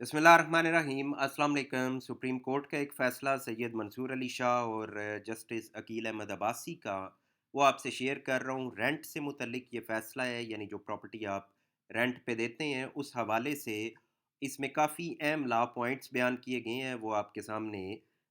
बिस्मिल्लाहिर्रहमानिर्रहीम। अस्सलाम वालेकुम। सुप्रीम कोर्ट का एक फ़ैसला सैयद मंसूर अली शाह और जस्टिस अकील अहमद अब्बासी का, वो आपसे शेयर कर रहा हूँ। रेंट से मुतल्लिक ये फ़ैसला है, यानी जो प्रॉपर्टी आप रेंट पे देते हैं उस हवाले से इसमें काफ़ी अहम लॉ पॉइंट्स बयान किए गए हैं, वो आपके सामने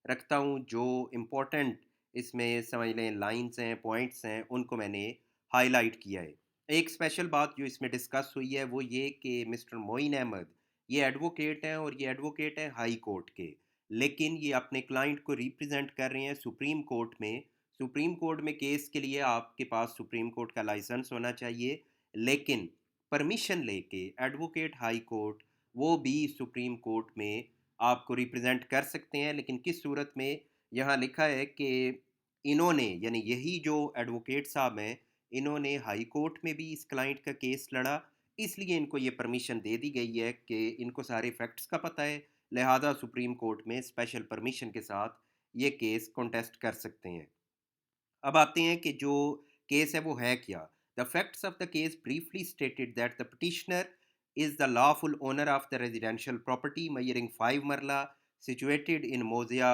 रखता हूँ। जो इम्पोर्टेंट इसमें समझ लें लाइन्स हैं, पॉइंट्स हैं, उनको मैंने हाईलाइट किया है। एक स्पेशल बात जो इसमें डिस्कस हुई है वो ये कि मिस्टर मोइन अहमद ये एडवोकेट हैं और ये एडवोकेट हैं हाई कोर्ट के, लेकिन ये अपने क्लाइंट को रिप्रेजेंट कर रहे हैं सुप्रीम कोर्ट में। सुप्रीम कोर्ट में केस के लिए आपके पास सुप्रीम कोर्ट का लाइसेंस होना चाहिए, लेकिन परमिशन लेके एडवोकेट हाई कोर्ट वो भी सुप्रीम कोर्ट में आपको रिप्रेजेंट कर सकते हैं। लेकिन किस सूरत में, यहाँ लिखा है कि इन्होंने यानी यही जो एडवोकेट साहब हैं, इन्होंने हाई कोर्ट में भी इस क्लाइंट का केस लड़ा, इसलिए इनको ये परमिशन दे दी गई है कि इनको सारे फैक्ट्स का पता है, लिहाजा सुप्रीम कोर्ट में स्पेशल परमिशन के साथ ये केस कॉन्टेस्ट कर सकते हैं। अब आते हैं कि जो केस है वो है क्या। The facts of the case briefly stated that the petitioner is the lawful owner of the residential property measuring 5 marla situated in mauza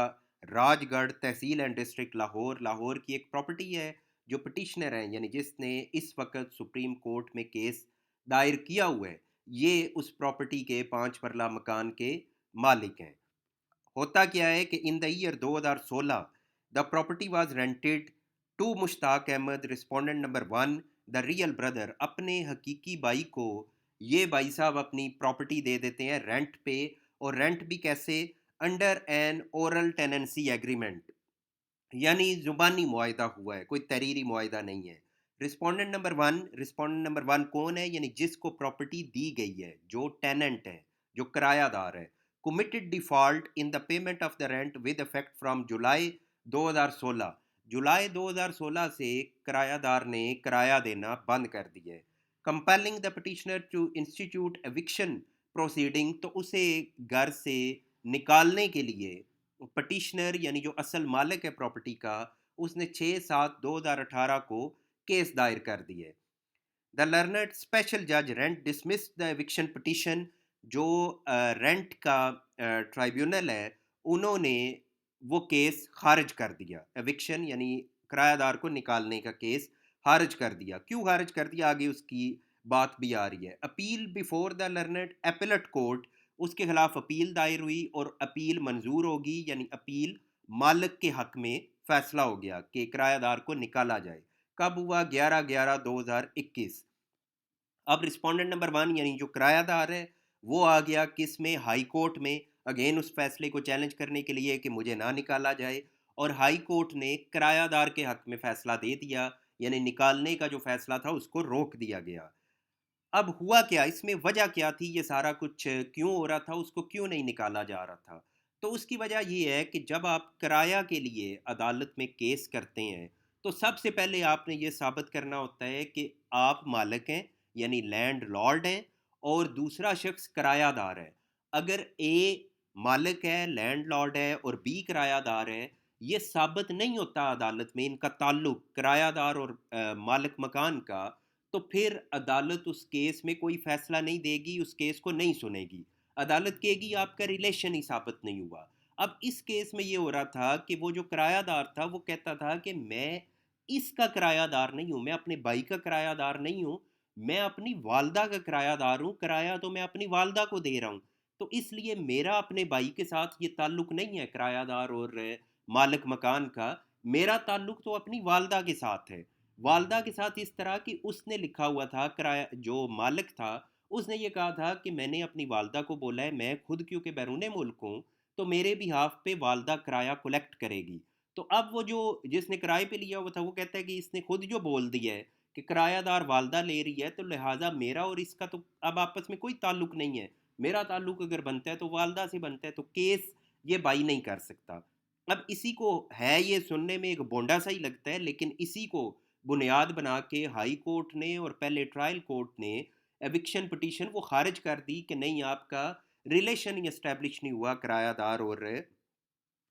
Rajgarh tehsil and district Lahore. Lahore की एक प्रॉपर्टी है। जो पिटिशनर हैं यानी जिसने इस वक्त सुप्रीम कोर्ट में केस दायर किया हुआ है, ये उस प्रॉपर्टी के 5 मरला मकान के मालिक हैं। होता क्या है कि in the year 2016 the property was rented to Mushtaq Ahmad respondent number 1 the real brother. अपने हकीकी भाई को ये भाई साहब अपनी प्रॉपर्टी दे देते हैं रेंट पे, और रेंट भी कैसे, under N oral tenancy agreement, यानी ज़ुबानी मुआहिदा हुआ है, कोई तहरीरी मुआहिदा नहीं है। रिस्पोंडेंट नंबर वन कौन है, यानी जिसको प्रॉपर्टी दी गई है, जो टेनेंट है, जो किरायादार है। Committed default in the payment of the rent with effect from जुलाई 2016। जुलाई 2016 से किरायादार ने किराया देना बंद कर दिया है। Compelling the petitioner to institute eviction proceeding, तो उसे घर से निकालने के लिए पटिशनर यानी जो असल मालिक है प्रॉपर्टी का, उसने 6/7/2018 को केस दायर कर दिया है। द लर्नड स्पेशल जज rent dismiss the eviction petition. जो रेंट का ट्राइब्यूनल है, उन्होंने वो केस खारिज कर दिया। एविक्शन यानी किरायादार को निकालने का केस खारिज कर दिया। क्यों खारिज कर दिया, आगे उसकी बात भी आ रही है। Appeal before the learned appellate court, उसके खिलाफ अपील दायर हुई और अपील मंजूर होगी, यानी अपील मालिक के हक में फैसला हो गया कि किरायादार को निकाला जाए। कब हुआ, 11/11/2021। अब रिस्पोंडेंट नंबर 1 यानी जो किरायादार है, वो आ गया किस में, हाई कोर्ट में, अगेन उस फैसले को चैलेंज करने के लिए कि मुझे ना निकाला जाए। और हाई कोर्ट ने किरायादार के हक में फैसला दे दिया, यानी निकालने का जो फैसला था उसको रोक दिया गया। अब हुआ क्या, इसमें वजह क्या थी, ये सारा कुछ क्यों हो रहा था, उसको क्यों नहीं निकाला जा रहा था। तो उसकी वजह ये है कि जब आप किराया के लिए अदालत में केस करते हैं, तो सबसे पहले आपने ये साबित करना होता है कि आप मालिक हैं, यानी लैंड लॉर्ड हैं, और दूसरा शख्स किरायादार है। अगर ए मालिक है, लैंड लॉर्ड है, और बी किरायादार है, ये साबित नहीं होता अदालत में इनका ताल्लुक किरायादार और मालिक मकान का, तो फिर अदालत उस केस में कोई फैसला नहीं देगी, उस केस को नहीं सुनेगी। अदालत कहेगी आपका रिलेशन ही साबित नहीं हुआ। अब इस केस में ये हो रहा था कि वो जो किरायादार था वो कहता था कि मैं इसका किरायादार नहीं हूँ, मैं अपने भाई का किरायादार नहीं हूँ, मैं अपनी वालदा का किरायादार हूँ, किराया तो मैं अपनी वालदा को दे रहा हूँ। तो इसलिए मेरा अपने भाई के साथ ये ताल्लुक नहीं है किरायादार और मालिक मकान का, मेरा ताल्लुक तो अपनी वालदा के साथ है। वालदा के साथ इस तरह कि उसने लिखा हुआ था, किराया जो मालिक था उसने ये कहा था कि मैंने अपनी वालदा को बोला है, मैं खुद क्योंकि बैरून मुल्क हूँ, तो मेरे बिहाफ पे वालदा किराया कलेक्ट करेगी। तो अब वो जो जिसने किराए पे लिया हुआ था वो कहता है कि इसने खुद जो बोल दिया है कि किरायादार वालदा ले रही है, तो लिहाजा मेरा और इसका तो अब आपस में कोई ताल्लुक नहीं है। मेरा ताल्लुक अगर बनता है तो वालदा से बनता है, तो केस ये भाई नहीं कर सकता। अब इसी को है, ये सुनने में एक बोंडा सा ही लगता है, लेकिन इसी को बुनियाद बना के हाई कोर्ट ने और पहले ट्रायल कोर्ट ने एविक्शन पिटीशन वो खारिज कर दी कि नहीं, आपका रिलेशन ही एस्टेब्लिश नहीं हुआ किरायादार और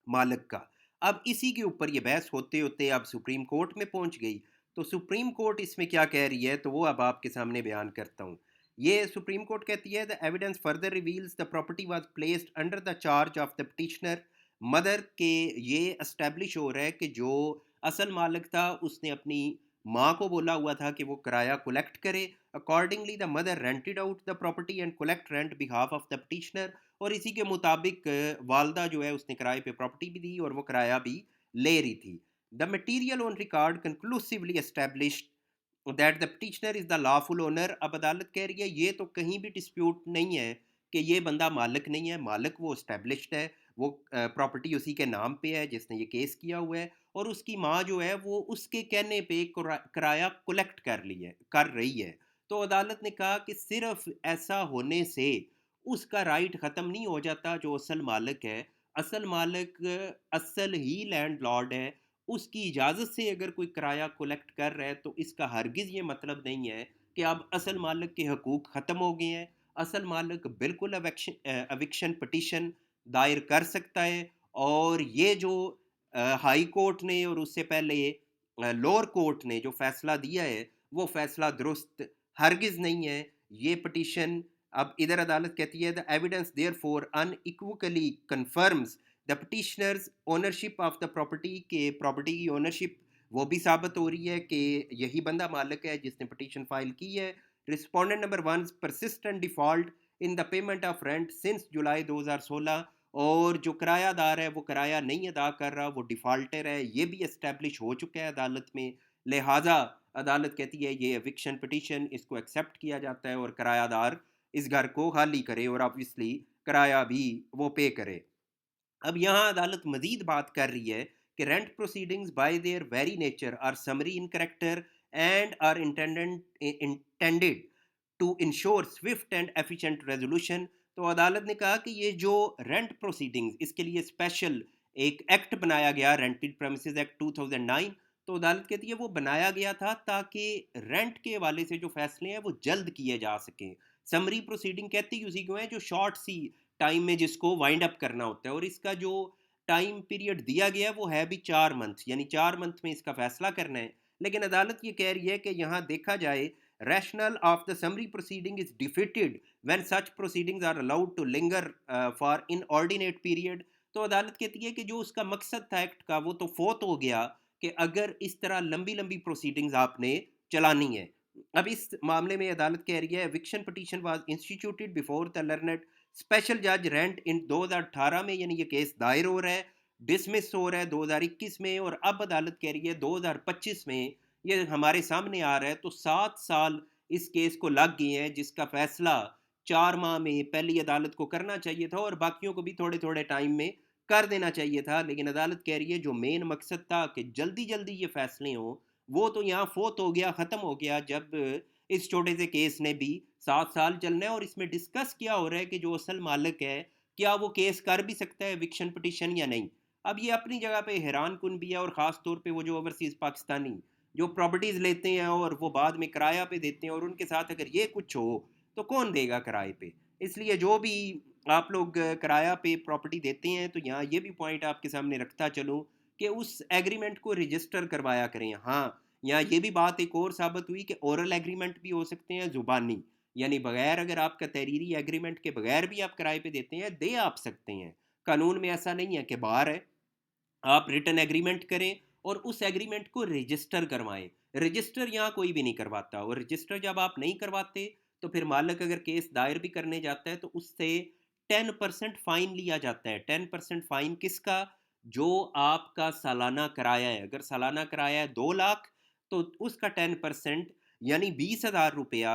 मालिक का। अब इसी के ऊपर ये बहस होते होते अब सुप्रीम कोर्ट में पहुंच गई। तो सुप्रीम कोर्ट इसमें क्या कह रही है, तो वो अब आपके सामने बयान करता हूँ। ये सुप्रीम कोर्ट कहती है the evidence further reveals the property was placed under the charge of the petitioner mother के। ये एस्टेब्लिश हो रहा है कि जो असल मालिक था उसने अपनी माँ को बोला हुआ था कि वो किराया कलेक्ट करे। Accordingly the mother rented out the property and collect rent behalf of the petitioner. और इसी के मुताबिक वालदा जो है उसने किराए पे प्रॉपर्टी भी दी और वो किराया भी ले रही थी। The material on record conclusively established that the petitioner is the lawful owner. अब अदालत कह रही है ये तो कहीं भी डिस्प्यूट नहीं है कि ये बंदा मालिक नहीं है, मालिक वो इस्टेब्लिश्ड है, वो प्रॉपर्टी उसी के नाम पे है जिसने ये केस किया हुआ है, और उसकी माँ जो है वो उसके कहने पे किराया कलेक्ट कर रही है। तो अदालत ने कहा कि सिर्फ ऐसा होने से उसका राइट ख़त्म नहीं हो जाता जो असल मालिक है। असल मालिक असल ही लैंडलॉर्ड है। उसकी इजाज़त से अगर कोई किराया कलेक्ट कर रहा है तो इसका हरगिज़ ये मतलब नहीं है कि अब असल मालिक के हकूक़ ख़त्म हो गए हैं। असल मालिक बिल्कुल एविक्शन पिटीशन दायर कर सकता है। और ये जो हाई कोर्ट ने और उससे पहले लोअर कोर्ट ने जो फ़ैसला दिया है वो फ़ैसला दुरुस्त हरगिज़ नहीं है। ये पिटीशन अब इधर अदालत कहती है the evidence therefore unequivocally confirms the petitioner's ownership of the property के प्रॉपर्टी की ओनरशिप वो भी साबित हो रही है कि यही बंदा मालिक है जिसने पिटीशन फाइल की है। Respondent number one persistent default in the payment of rent since जुलाई 2016। और जो किरायादार है वो किराया नहीं अदा कर रहा, वो डिफ़ॉल्टर है, ये भी इस्टेब्लिश हो चुका है अदालत में। लिहाजा अदालत कहती है ये एविक्शन पिटीशन इसको एक्सेप्ट किया जाता है और किरायादार इस घर को खाली करे और ऑब्वियसली किराया भी वो पे करे। अब यहाँ अदालत मजीद बात कर रही है कि rent proceedings by their very nature are summary in character and are intended to ensure swift and efficient resolution. तो अदालत ने कहा कि ये जो रेंट प्रोसीडिंग्स इसके लिए स्पेशल एक एक्ट बनाया गया रेंटेड प्रेमिसेस एक्ट 2009। तो अदालत कहती है वो बनाया गया था ताकि रेंट के हवाले से जो फैसले हैं वो जल्द किए जा सकें। समरी प्रोसीडिंग कहती ही उसी को है जो शॉर्ट सी टाइम में जिसको वाइंड अप करना होता है। और इसका जो टाइम पीरियड दिया गया है वो है भी 4 मंथ, यानी 4 मंथ में इसका फैसला करना है। लेकिन अदालत ये कह रही है कि यहाँ देखा जाए rationale of the summary proceeding is defeated when such proceedings are allowed to linger for inordinate period। तो अदालत कहती है कि जो उसका मकसद था एक्ट का वो तो फोत हो गया कि अगर इस तरह लंबी लंबी प्रोसीडिंग्स आपने चलानी है। अब इस मामले में अदालत कह रही है eviction petition was instituted before the learned special जज रेंट इन 2018 में, यानी ये केस दायर हो रहा है, डिसमिस हो रहा है 2021 में, और अब अदालत कह रही है 2025 में ये हमारे सामने आ रहा है। तो 7 साल इस केस को लग गए हैं जिसका फैसला 4 माह में पहली अदालत को करना चाहिए था और बाकियों को भी थोड़े थोड़े टाइम में कर देना चाहिए था। लेकिन अदालत कह रही है जो मेन मकसद था कि जल्दी जल्दी ये फैसले हों वो तो यहाँ फोत हो गया, ख़त्म हो गया जब इस छोटे से केस ने भी 7 साल चलना है। और इसमें डिस्कस किया हो रहा है कि जो असल मालिक है क्या वो केस कर भी सकता है एविक्शन पिटीशन या नहीं। अब ये अपनी जगह पे हैरान कुन भी है, और ख़ास तौर पे वो जो ओवरसीज़ पाकिस्तानी जो प्रॉपर्टीज़ लेते हैं और वो बाद में किराया पे देते हैं और उनके साथ अगर ये कुछ हो तो कौन देगा किराए पे। इसलिए जो भी आप लोग किराया पे प्रॉपर्टी देते हैं तो यहाँ ये भी पॉइंट आपके सामने रखता चलूँ कि उस एग्रीमेंट को रजिस्टर करवाया करें। हाँ, यहाँ ये भी बात एक और साबित हुई कि ओरल एग्रीमेंट भी हो सकते हैं ज़ुबानी, यानी बगैर अगर आपका तहरीरी एग्रीमेंट के बगैर भी आप किराए पे देते हैं दे आप सकते हैं। कानून में ऐसा नहीं है कि बाहर है। आप रिटन एग्रीमेंट करें और उस एग्रीमेंट को रजिस्टर करवाएं। रजिस्टर यहाँ कोई भी नहीं करवाता, और रजिस्टर जब आप नहीं करवाते तो फिर मालिक अगर केस दायर भी करने जाता है तो उससे 10% फ़ाइन लिया जाता है। 10% फ़ाइन किसका? जो आपका सालाना किराया है। अगर सालाना किराया है 2 लाख तो उसका 10% यानी 20,000 रुपया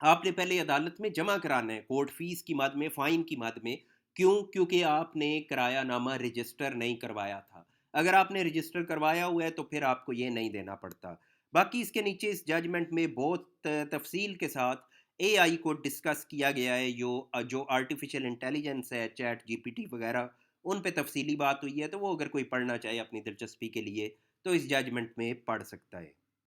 आपने पहले अदालत में जमा कराना है कोर्ट फीस की मद में, फ़ाइन की मद में। क्यों? क्योंकि आपने किरायानामा रजिस्टर नहीं करवाया था। अगर आपने रजिस्टर करवाया हुआ है तो फिर आपको ये नहीं देना पड़ता। बाकी इसके नीचे इस जजमेंट में बहुत तफसील के साथ एआई को डिस्कस किया गया है। जो आर्टिफिशियल इंटेलिजेंस है, चैट जीपीटी वगैरह, उन पे तफसीली बात हुई है। तो वो अगर कोई पढ़ना चाहे अपनी दिलचस्पी के लिए तो इस जजमेंट में पढ़ सकता है।